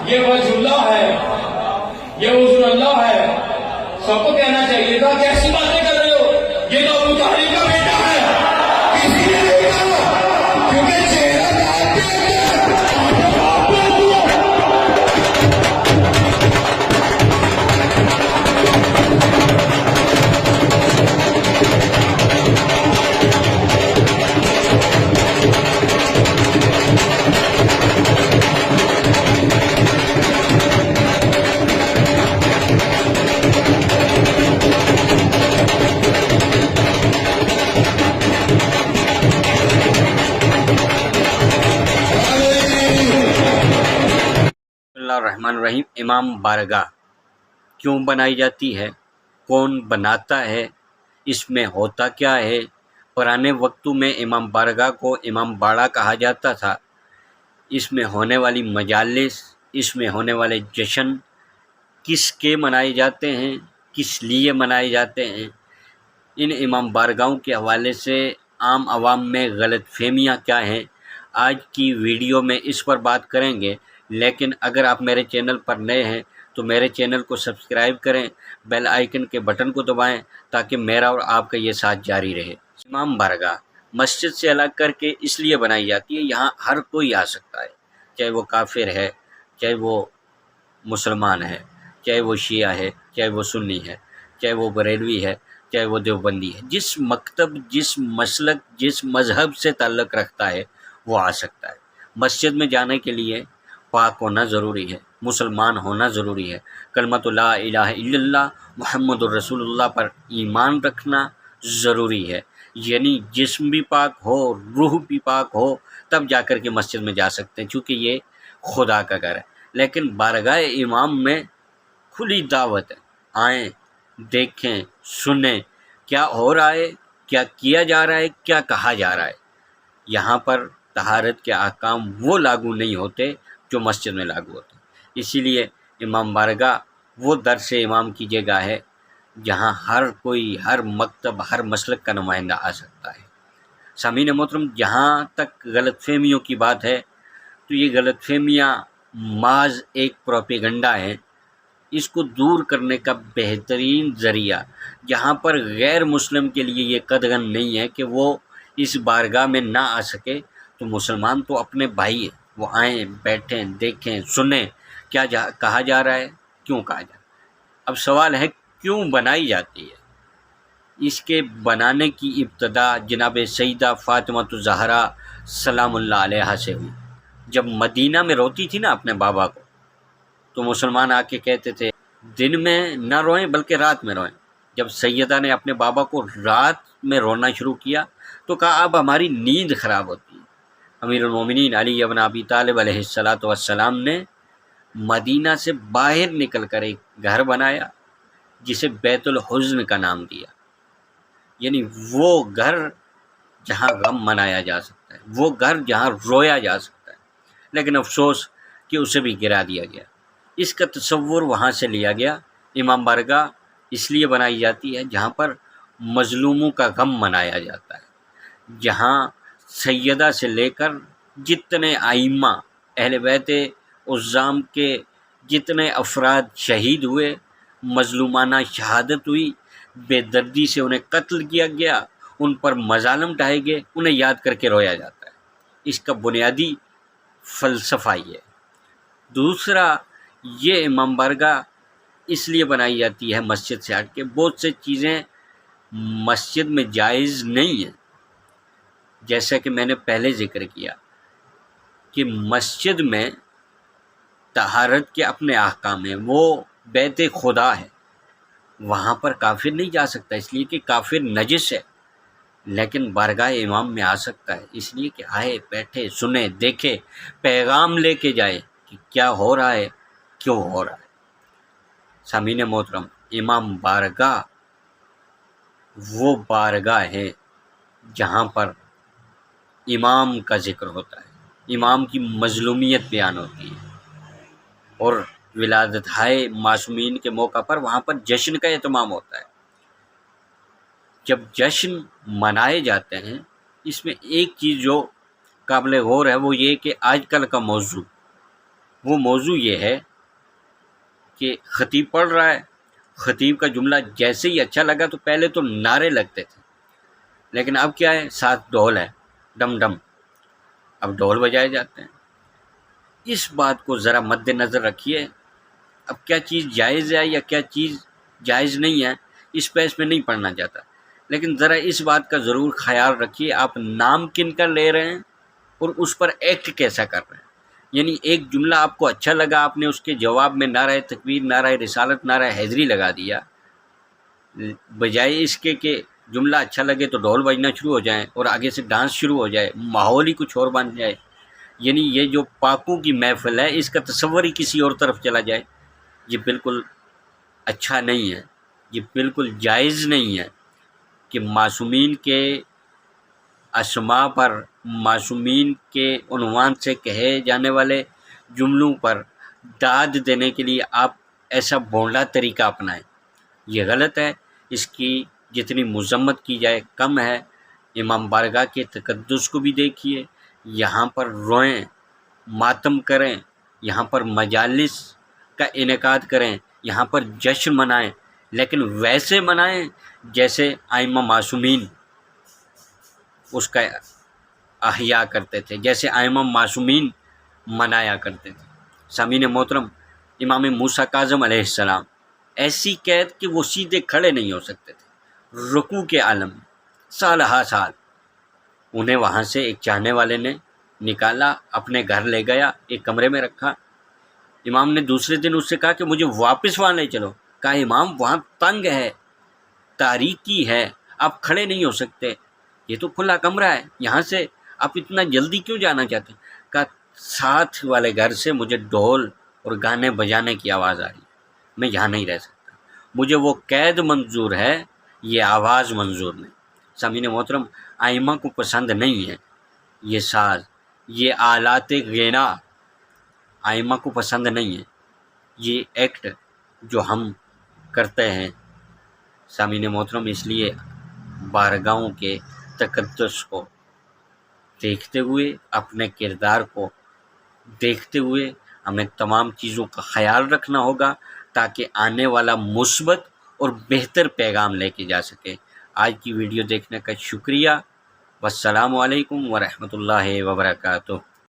یہ وجہ ہے، یہ حضور اللہ ہے۔ سب کو کہنا چاہیے تھا کیسی باتیں کر رہے ہو، یہ تو ابو طالب کا بیٹا ہے۔ کسی نے نہیں کہا کیونکہ چہرہ اللہ الرحمن الرحیم۔ امام بارگاہ کیوں بنائی جاتی ہے، کون بناتا ہے، اس میں ہوتا کیا ہے؟ پرانے وقتوں میں امام بارگاہ کو امام باڑہ کہا جاتا تھا۔ اس میں ہونے والی مجالس، اس میں ہونے والے جشن کس کے منائے جاتے ہیں، کس لیے منائے جاتے ہیں، ان امام بارگاہوں کے حوالے سے عام عوام میں غلط فہمیاں کیا ہیں، آج کی ویڈیو میں اس پر بات کریں گے۔ لیکن اگر آپ میرے چینل پر نئے ہیں تو میرے چینل کو سبسکرائب کریں، بیل آئیکن کے بٹن کو دبائیں تاکہ میرا اور آپ کا یہ ساتھ جاری رہے۔ امام بارگاہ مسجد سے الگ کر کے اس لیے بنائی جاتی ہے، یہاں ہر کوئی آ سکتا ہے، چاہے وہ کافر ہے، چاہے وہ مسلمان ہے، چاہے وہ شیعہ ہے، چاہے وہ سنی ہے، چاہے وہ بریلوی ہے، چاہے وہ دیوبندی ہے، جس مکتب، جس مسلک، جس مذہب سے تعلق رکھتا ہے وہ آ سکتا ہے۔ مسجد میں جانے کے لیے پاک ہونا ضروری ہے، مسلمان ہونا ضروری ہے، کلمۃ لا الہ الا اللہ محمد الرسول اللہ پر ایمان رکھنا ضروری ہے، یعنی جسم بھی پاک ہو، روح بھی پاک ہو، تب جا کر کے مسجد میں جا سکتے ہیں، چونکہ یہ خدا کا گھر ہے۔ لیکن بارگاہ امام میں کھلی دعوت ہے، آئیں، دیکھیں، سنیں کیا ہو رہا ہے، کیا کیا جا رہا ہے، کیا کہا جا رہا ہے۔ یہاں پر طہارت کے احکام وہ لاگو نہیں ہوتے جو مسجد میں لاگو ہوتے ہیں۔ اسی لیے امام بارگاہ وہ درس امام کی جگہ ہے جہاں ہر کوئی، ہر مکتب، ہر مسلک کا نمائندہ آ سکتا ہے۔ سامعین محترم، جہاں تک غلط فہمیوں کی بات ہے تو یہ غلط فہمیاں محض ایک پروپیگنڈا ہے۔ اس کو دور کرنے کا بہترین ذریعہ، جہاں پر غیر مسلم کے لیے یہ قدغن نہیں ہے کہ وہ اس بارگاہ میں نہ آ سکے، تو مسلمان تو اپنے بھائی ہیں، وہ آئیں، بیٹھیں، دیکھیں، سنیں کیا کہا جا رہا ہے، کیوں کہا جا رہا ہے۔ اب سوال ہے کیوں بنائی جاتی ہے؟ اس کے بنانے کی ابتدا جناب سیدہ فاطمہ الزہرا سلام اللہ علیہا سے ہوئی۔ جب مدینہ میں روتی تھی نا اپنے بابا کو، تو مسلمان آ کے کہتے تھے دن میں نہ روئیں بلکہ رات میں روئیں۔ جب سیدہ نے اپنے بابا کو رات میں رونا شروع کیا تو کہا اب ہماری نیند خراب ہوتی ہے۔ امیر المومنین علی بن ابی طالب علیہ السلام نے مدینہ سے باہر نکل کر ایک گھر بنایا جسے بیت الحزن کا نام دیا، یعنی وہ گھر جہاں غم منایا جا سکتا ہے، وہ گھر جہاں رویا جا سکتا ہے۔ لیکن افسوس کہ اسے بھی گرا دیا گیا، اس کا تصور وہاں سے لیا گیا۔ امام بارگاہ اس لیے بنائی جاتی ہے جہاں پر مظلوموں کا غم منایا جاتا ہے، جہاں سیدہ سے لے کر جتنے ائمہ اہل بیت عظام کے جتنے افراد شہید ہوئے، مظلومانہ شہادت ہوئی، بے دردی سے انہیں قتل کیا گیا، ان پر مظالم ڈھائے گئے، انہیں یاد کر کے رویا جاتا ہے۔ اس کا بنیادی فلسفہ یہ ہے۔ دوسرا، یہ امام بارگاہ اس لیے بنائی جاتی ہے مسجد سے ہٹ کے، بہت سے چیزیں مسجد میں جائز نہیں ہیں، جیسا کہ میں نے پہلے ذکر کیا کہ مسجد میں طہارت کے اپنے احکام ہیں، وہ بیت خدا ہے، وہاں پر کافر نہیں جا سکتا اس لیے کہ کافر نجس ہے، لیکن بارگاہ امام میں آ سکتا ہے اس لیے کہ آئے، بیٹھے، سنے، دیکھے، پیغام لے کے جائے کہ کیا ہو رہا ہے، کیوں ہو رہا ہے۔ سامعین محترم، امام بارگاہ وہ بارگاہ ہے جہاں پر امام کا ذکر ہوتا ہے، امام کی مظلومیت بیان ہوتی ہے، اور ولادت ہائے معصومین کے موقع پر وہاں پر جشن کا اہتمام ہوتا ہے۔ جب جشن منائے جاتے ہیں، اس میں ایک چیز جو قابل غور ہے وہ یہ کہ آج کل کا موضوع وہ موضوع یہ ہے کہ خطیب پڑھ رہا ہے، خطیب کا جملہ جیسے ہی اچھا لگا تو پہلے تو نعرے لگتے تھے، لیکن اب کیا ہے، ساتھ ڈھول ہے، ڈم ڈم، اب ڈھول بجائے جاتے ہیں۔ اس بات کو ذرا مد نظر رکھیے، اب کیا چیز جائز ہے یا کیا چیز جائز نہیں ہے، اس پہ اس میں نہیں پڑھنا چاہتا، لیکن ذرا اس بات کا ضرور خیال رکھیے آپ نام کن کا لے رہے ہیں اور اس پر ایکٹ کیسا کر رہے ہیں۔ یعنی ایک جملہ آپ کو اچھا لگا، آپ نے اس کے جواب میں نعرہ تکبیر، نعرہ رسالت، نعرہ حیدری لگا دیا، بجائے اس کے کہ جملہ اچھا لگے تو ڈھول بجنا شروع ہو جائیں اور آگے سے ڈانس شروع ہو جائے، ماحول ہی کچھ اور بن جائے۔ یعنی یہ جو پاکوں کی محفل ہے اس کا تصور ہی کسی اور طرف چلا جائے، یہ بالکل اچھا نہیں ہے، یہ بالکل جائز نہیں ہے کہ معصومین کے اسماء پر، معصومین کے عنوان سے کہے جانے والے جملوں پر داد دینے کے لیے آپ ایسا بونڈا طریقہ اپنائیں، یہ غلط ہے۔ اس کی جتنی مذمت کی جائے کم ہے۔ امام بارگاہ کے تقدس کو بھی دیکھیے، یہاں پر روئیں، ماتم کریں، یہاں پر مجالس کا انعقاد کریں، یہاں پر جشن منائیں، لیکن ویسے منائیں جیسے ائمہ معصومین اس کا احیاء کرتے تھے، جیسے ائمہ معصومین منایا کرتے تھے۔ سامعین محترم، امام موسیٰ کاظم علیہ السلام ایسی قید کہ وہ سیدھے کھڑے نہیں ہو سکتے تھے، رکوع کے عالم میں سال ہا سال۔ انہیں وہاں سے ایک چاہنے والے نے نکالا، اپنے گھر لے گیا، ایک کمرے میں رکھا۔ امام نے دوسرے دن اس سے کہا کہ مجھے واپس وہاں لے چلو۔ کہا امام وہاں تنگ ہے، تاریکی ہے، آپ کھڑے نہیں ہو سکتے، یہ تو کھلا کمرہ ہے، یہاں سے آپ اتنا جلدی کیوں جانا چاہتے ہیں؟ کہا ساتھ والے گھر سے مجھے ڈھول اور گانے بجانے کی آواز آ رہی ہے، میں یہاں نہیں رہ سکتا، مجھے وہ قید منظور ہے، یہ آواز منظور نہیں۔ سامعین محترم، ائمہ کو پسند نہیں ہے یہ ساز، یہ آلات غنا ائمہ کو پسند نہیں ہے، یہ ایکٹ جو ہم کرتے ہیں۔ سامعین محترم، اس لیے بارگاہوں کے تقدس کو دیکھتے ہوئے، اپنے کردار کو دیکھتے ہوئے ہمیں تمام چیزوں کا خیال رکھنا ہوگا تاکہ آنے والا مثبت اور بہتر پیغام لے کے جا سکے۔ آج کی ویڈیو دیکھنے کا شکریہ، والسلام علیکم ورحمۃ اللہ وبرکاتہ۔